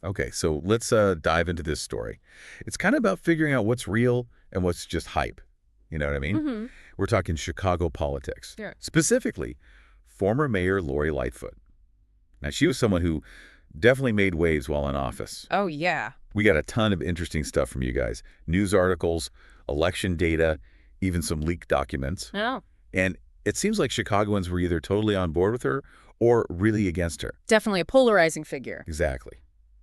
Okay, so let's dive into this story. It's kind of about figuring out what's real and what's just hype. You know what I mean? Mm-hmm. We're talking Chicago politics. Yeah. Specifically, former Mayor Lori Lightfoot. Now, she was someone who definitely made waves while in office. Oh, yeah. We got a ton of interesting stuff from you guys. News articles, election data, even some leaked documents. Oh. And it seems like Chicagoans were either totally on board with her or really against her. Definitely a polarizing figure. Exactly.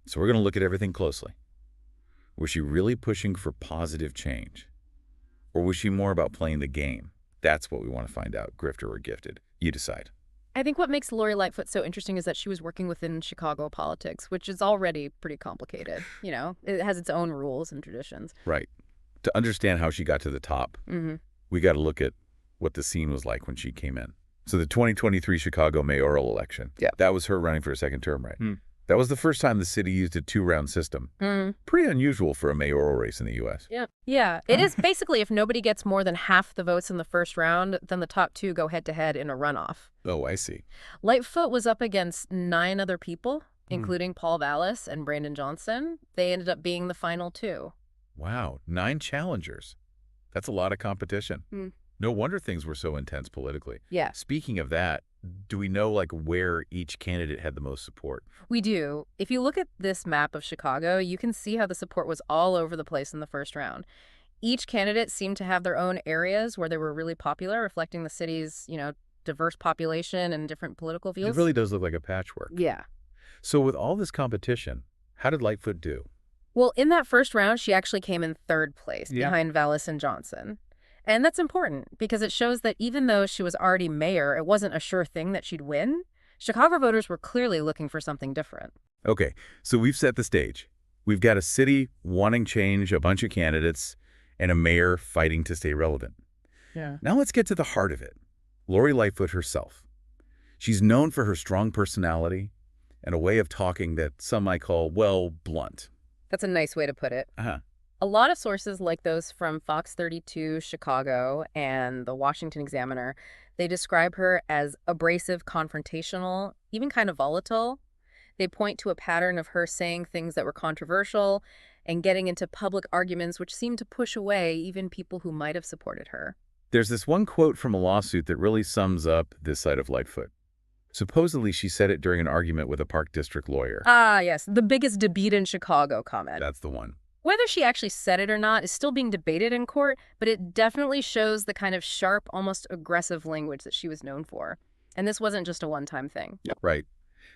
So we're going to look at everything closely. Was she really pushing for positive change? Or was she more about playing the game? That's what we want to find out, grifter or gifted. You decide. I think what makes Lori Lightfoot so interesting is that she was working within Chicago politics, which is already pretty complicated. You know, it has its own rules and traditions. Right. To understand how she got to the top, Mm-hmm. we got to look at what the scene was like when she came in. So the 2023 Chicago mayoral election, that was her running for a second term, right? That was the first time the city used a two-round system. Pretty unusual for a mayoral race in the U.S. Yeah. Yeah. It is basically if nobody gets more than half the votes in the first round, then the top two go head-to-head in a runoff. Oh, I see. Lightfoot was up against 9 other people, including Paul Vallis and Brandon Johnson. They ended up being the final 2. Wow, 9 challengers. That's a lot of competition. No wonder things were so intense politically. Yeah. Speaking of that, do we know where each candidate had the most support? We do. If you look at this map of Chicago, you can see how the support was all over the place in the first round. Each candidate seemed to have their own areas where they were really popular, reflecting the city's, diverse population and different political It views. really does look like a patchwork. Yeah. So with all this competition, how did Lightfoot do? Well, in that first round, she actually came in 3rd place Yeah. behind Vallis and Johnson. And that's important because it shows that even though she was already mayor, it wasn't a sure thing that she'd win. Chicago voters were clearly looking for something different. Okay, so we've set the stage. We've got a city wanting change, a bunch of candidates, and a mayor fighting to stay relevant. Yeah. Now let's get to the heart of it. Lori Lightfoot herself. She's known for her strong personality and a way of talking that some might call, well, blunt. That's a nice way to put it. Uh-huh. A lot of sources like those from Fox 32 Chicago and the Washington Examiner, they describe her as abrasive, confrontational, even kind of volatile. They point to a pattern of her saying things that were controversial and getting into public arguments which seemed to push away even people who might have supported her. There's this one quote from a lawsuit that really sums up this side of Lightfoot. Supposedly, she said it during an argument with a Park District lawyer. Ah, yes, the biggest debate in Chicago comment. That's the one. Whether she actually said it or not is still being debated in court, but it definitely shows the kind of sharp, almost aggressive language that she was known for. And this wasn't just a one-time thing. Right.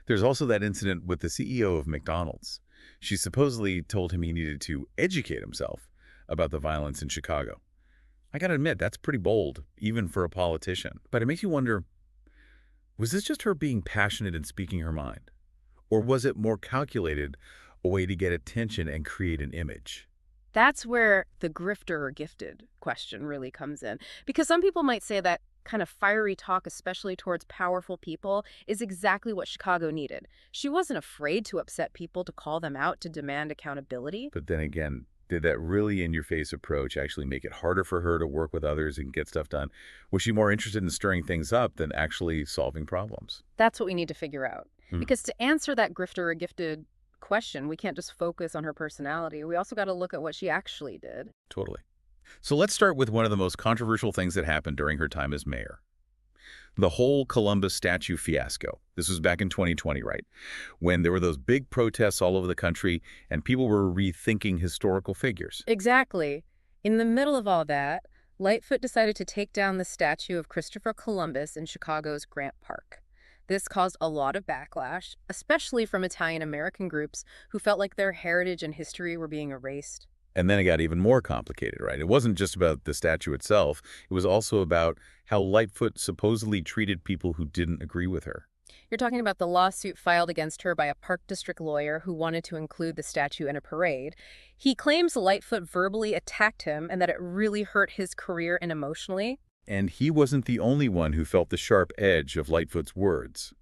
There's also that incident with the CEO of McDonald's. She supposedly told him he needed to educate himself about the violence in Chicago. I gotta admit, that's pretty bold, even for a politician. But it makes you wonder, was this just her being passionate and speaking her mind? Or was it more calculated, a way to get attention and create an image? That's where the grifter or gifted question really comes in. Because some people might say that kind of fiery talk, especially towards powerful people, is exactly what Chicago needed. She wasn't afraid to upset people, to call them out, to demand accountability. But then again, did that really in-your-face approach actually make it harder for her to work with others and get stuff done? Was she more interested in stirring things up than actually solving problems? That's what we need to figure out. Because to answer that grifter or gifted question, we can't just focus on her personality. We also got to look at what she actually did. Totally. So let's start with one of the most controversial things that happened during her time as mayor. The whole Columbus statue fiasco. This was back in 2020, right? When there were those big protests all over the country and people were rethinking historical figures. Exactly. In the middle of all that, Lightfoot decided to take down the statue of Christopher Columbus in Chicago's Grant Park. This caused a lot of backlash, especially from Italian-American groups who felt like their heritage and history were being erased. And then it got even more complicated, right? It wasn't just about the statue itself. It was also about how Lightfoot supposedly treated people who didn't agree with her. You're talking about the lawsuit filed against her by a Park District lawyer who wanted to include the statue in a parade. He claims Lightfoot verbally attacked him and that it really hurt his career and emotionally. And he wasn't the only one who felt the sharp edge of Lightfoot's words.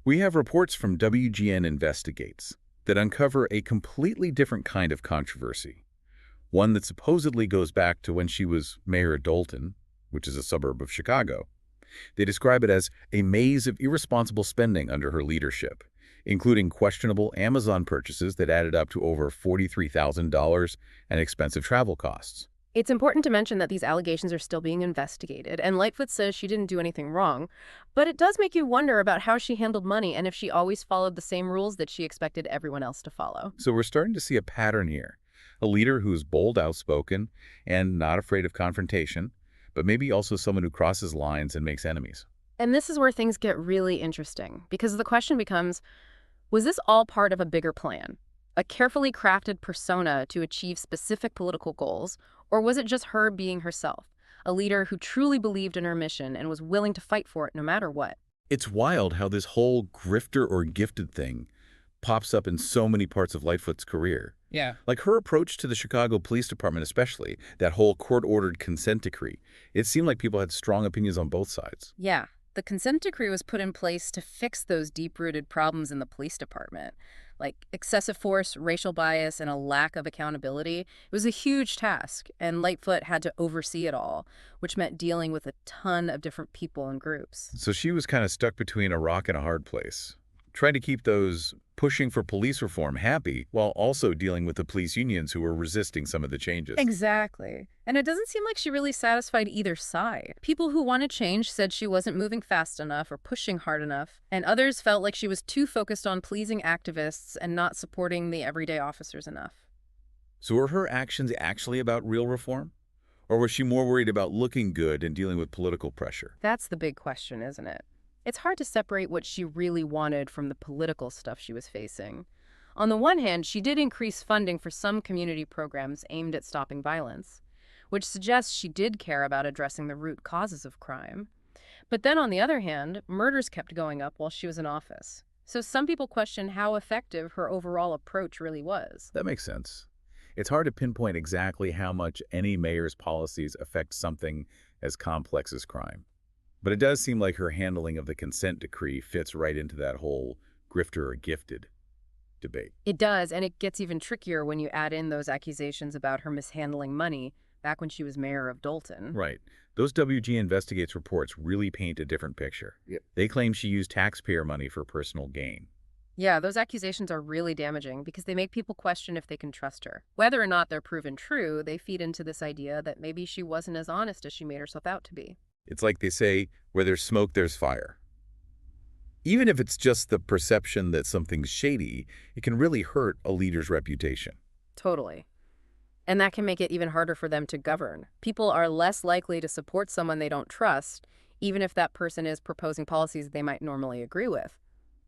We have reports from WGN Investigates that uncover a completely different kind of controversy, one that supposedly goes back to when she was mayor of Dolton, which is a suburb of Chicago. They describe it as a maze of irresponsible spending under her leadership, including questionable Amazon purchases that added up to over $43,000 and expensive travel costs. It's important to mention that these allegations are still being investigated, and Lightfoot says she didn't do anything wrong. But it does make you wonder about how she handled money and if she always followed the same rules that she expected everyone else to follow. So we're starting to see a pattern here. A leader who's bold, outspoken, and not afraid of confrontation, but maybe also someone who crosses lines and makes enemies. And this is where things get really interesting, because the question becomes, was this all part of a bigger plan? A carefully crafted persona to achieve specific political goals? Or was it just her being herself, a leader who truly believed in her mission and was willing to fight for it no matter what? It's wild how this whole grifter or gifted thing pops up in so many parts of Lightfoot's career. Yeah. Like her approach to the Chicago Police Department especially, that whole court-ordered consent decree. It seemed like people had strong opinions on both sides. Yeah, the consent decree was put in place to fix those deep-rooted problems in the police department, like excessive force, racial bias, and a lack of accountability. It was a huge task, and Lightfoot had to oversee it all, which meant dealing with a ton of different people and groups. So she was kind of stuck between a rock and a hard place, trying to keep those pushing for police reform happy while also dealing with the police unions who were resisting some of the changes. Exactly. And it doesn't seem like she really satisfied either side. People who wanted change said she wasn't moving fast enough or pushing hard enough, and others felt like she was too focused on pleasing activists and not supporting the everyday officers enough. So were her actions actually about real reform? Or was she more worried about looking good and dealing with political pressure? That's the big question, isn't it? It's hard to separate what she really wanted from the political stuff she was facing. On the one hand, she did increase funding for some community programs aimed at stopping violence, which suggests she did care about addressing the root causes of crime. But then on the other hand, murders kept going up while she was in office. So some people question how effective her overall approach really was. That makes sense. It's hard to pinpoint exactly how much any mayor's policies affect something as complex as crime. But it does seem like her handling of the consent decree fits right into that whole grifter or gifted debate. It does, and it gets even trickier when you add in those accusations about her mishandling money back when she was mayor of Dolton. Right. Those WG Investigates reports really paint a different picture. Yep. They claim she used taxpayer money for personal gain. Yeah, those accusations are really damaging because they make people question if they can trust her. Whether or not they're proven true, they feed into this idea that maybe she wasn't as honest as she made herself out to be. It's like they say, where there's smoke, there's fire. Even if it's just the perception that something's shady, it can really hurt a leader's reputation. Totally. And that can make it even harder for them to govern. People are less likely to support someone they don't trust, even if that person is proposing policies they might normally agree with.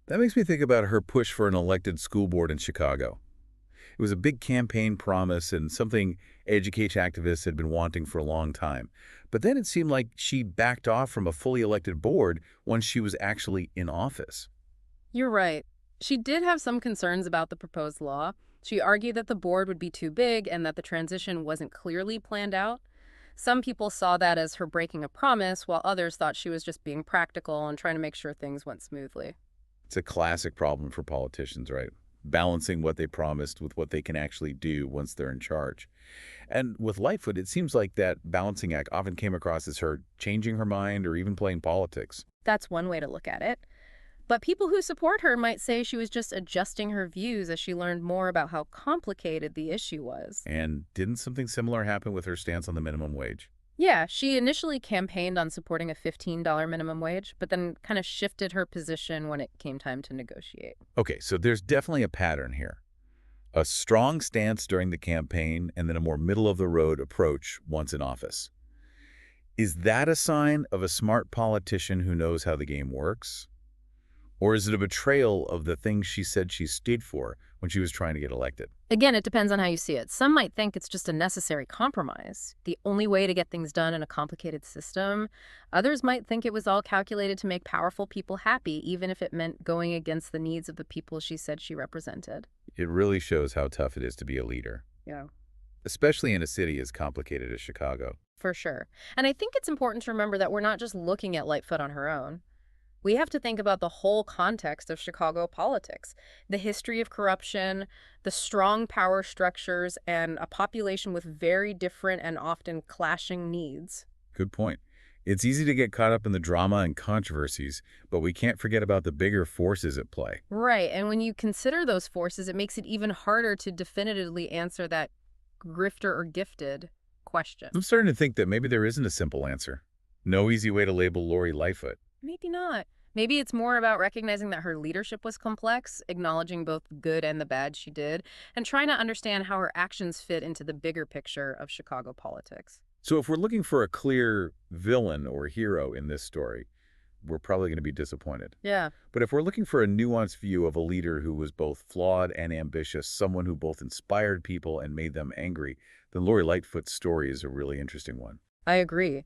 That makes me think about her push for an elected school board in Chicago. It was a big campaign promise and something education activists had been wanting for a long time. But then it seemed like she backed off from a fully elected board once she was actually in office. You're right. She did have some concerns about the proposed law. She argued that the board would be too big and that the transition wasn't clearly planned out. Some people saw that as her breaking a promise, while others thought she was just being practical and trying to make sure things went smoothly. It's a classic problem for politicians, right? Balancing what they promised with what they can actually do once they're in charge. And with Lightfoot, it seems like that balancing act often came across as her changing her mind or even playing politics. That's one way to look at it. But people who support her might say she was just adjusting her views as she learned more about how complicated the issue was. And didn't something similar happen with her stance on the minimum wage? Yeah, she initially campaigned on supporting a $15 minimum wage, but then kind of shifted her position when it came time to negotiate. Okay, so there's definitely a pattern here. A strong stance during the campaign and then a more middle-of-the-road approach once in office. Is that a sign of a smart politician who knows how the game works? Or is it a betrayal of the things she said she stood for when she was trying to get elected? Again, it depends on how you see it. Some might think it's just a necessary compromise, the only way to get things done in a complicated system. Others might think it was all calculated to make powerful people happy, even if it meant going against the needs of the people she said she represented. It really shows how tough it is to be a leader, Yeah. especially in a city as complicated as Chicago. For sure. And I think it's important to remember that we're not just looking at Lightfoot on her own. We have to think about the whole context of Chicago politics, the history of corruption, the strong power structures, and a population with very different and often clashing needs. Good point. It's easy to get caught up in the drama and controversies, but we can't forget about the bigger forces at play. Right, and when you consider those forces, it makes it even harder to definitively answer that grifter or gifted question. I'm starting to think that maybe there isn't a simple answer. No easy way to label Lori Lightfoot. Maybe not. Maybe it's more about recognizing that her leadership was complex, acknowledging both the good and the bad she did, and trying to understand how her actions fit into the bigger picture of Chicago politics. So if we're looking for a clear villain or hero in this story, we're probably going to be disappointed. Yeah. But if we're looking for a nuanced view of a leader who was both flawed and ambitious, someone who both inspired people and made them angry, then Lori Lightfoot's story is a really interesting one. I agree.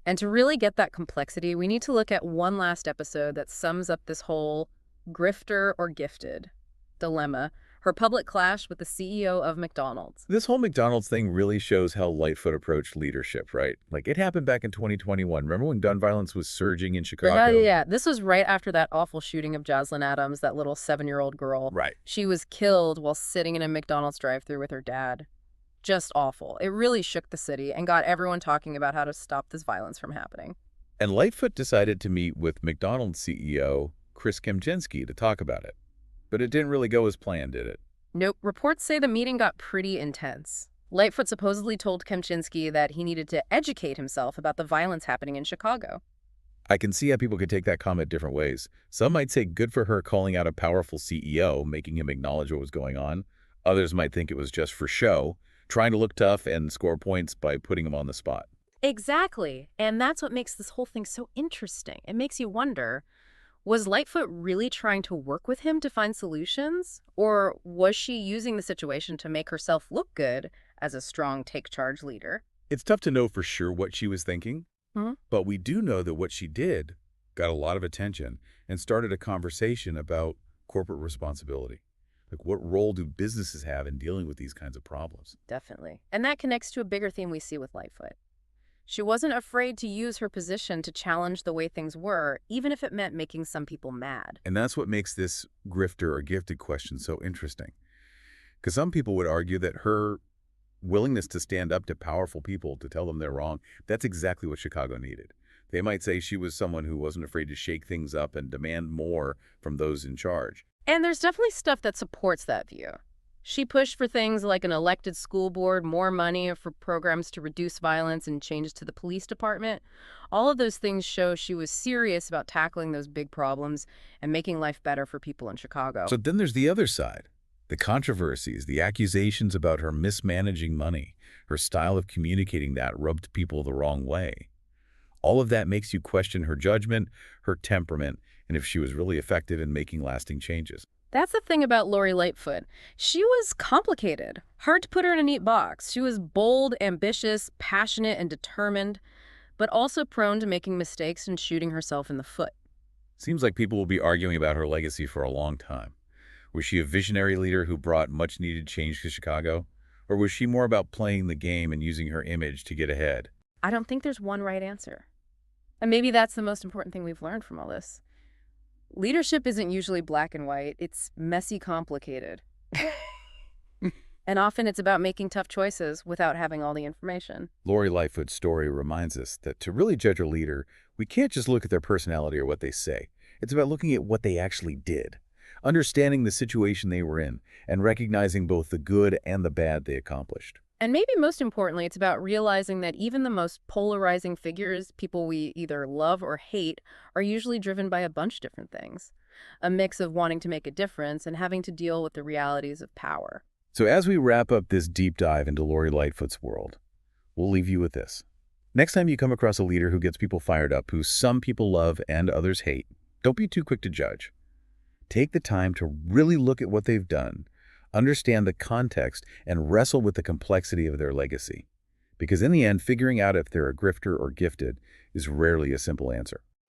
And to really get that complexity, we need to look at one last episode that sums up this whole grifter or gifted dilemma, her public clash with the CEO of McDonald's. This whole McDonald's thing really shows how Lightfoot approached leadership, right? Like, it happened back in 2021. Remember when gun violence was surging in Chicago? Yeah. This was right after that awful shooting of Jocelyn Adams, that little 7-year-old girl. Right. She was killed while sitting in a McDonald's drive-thru with her dad. Just awful. It really shook the city and got everyone talking about how to stop this violence from happening. And Lightfoot decided to meet with McDonald's CEO Chris Kempczinski to talk about it. But it didn't really go as planned, did it? Nope. Reports say the meeting got pretty intense. Lightfoot supposedly told Kempczinski that he needed to educate himself about the violence happening in Chicago. I can see how people could take that comment different ways. Some might say good for her calling out a powerful CEO, making him acknowledge what was going on. Others might think it was just for show, trying to look tough and score points by putting him on the spot. Exactly. And that's what makes this whole thing so interesting. It makes you wonder, was Lightfoot really trying to work with him to find solutions? Or was she using the situation to make herself look good as a strong take-charge leader? It's tough to know for sure what she was thinking, but we do know that what she did got a lot of attention and started a conversation about corporate responsibility. Like, what role do businesses have in dealing with these kinds of problems? Definitely. And that connects to a bigger theme we see with Lightfoot. She wasn't afraid to use her position to challenge the way things were, even if it meant making some people mad. And that's what makes this grifter or gifted question so interesting. Because some people would argue that her willingness to stand up to powerful people to tell them they're wrong, that's exactly what Chicago needed. They might say she was someone who wasn't afraid to shake things up and demand more from those in charge. And there's definitely stuff that supports that view. She pushed for things like an elected school board, more money for programs to reduce violence, and changes to the police department. All of those things show she was serious about tackling those big problems and making life better for people in Chicago. So then there's the other side. The controversies, the accusations about her mismanaging money, her style of communicating that rubbed people the wrong way. All of that makes you question her judgment, her temperament, and if she was really effective in making lasting changes. That's the thing about Lori Lightfoot. She was complicated. Hard to put her in a neat box. She was bold, ambitious, passionate, and determined, but also prone to making mistakes and shooting herself in the foot. Seems like people will be arguing about her legacy for a long time. Was she a visionary leader who brought much-needed change to Chicago? Or was she more about playing the game and using her image to get ahead? I don't think there's one right answer. And maybe that's the most important thing we've learned from all this. Leadership isn't usually black and white. It's messy, complicated. And often it's about making tough choices without having all the information. Lori Lightfoot's story reminds us that to really judge a leader, we can't just look at their personality or what they say. It's about looking at what they actually did, understanding the situation they were in, and recognizing both the good and the bad they accomplished. And maybe most importantly, it's about realizing that even the most polarizing figures, people we either love or hate, are usually driven by a bunch of different things. A mix of wanting to make a difference and having to deal with the realities of power. So as we wrap up this deep dive into Lori Lightfoot's world, we'll leave you with this. Next time you come across a leader who gets people fired up, who some people love and others hate, don't be too quick to judge. Take the time to really look at what they've done, understand the context, and wrestle with the complexity of their legacy. Because in the end, figuring out if they're a grifter or gifted is rarely a simple answer.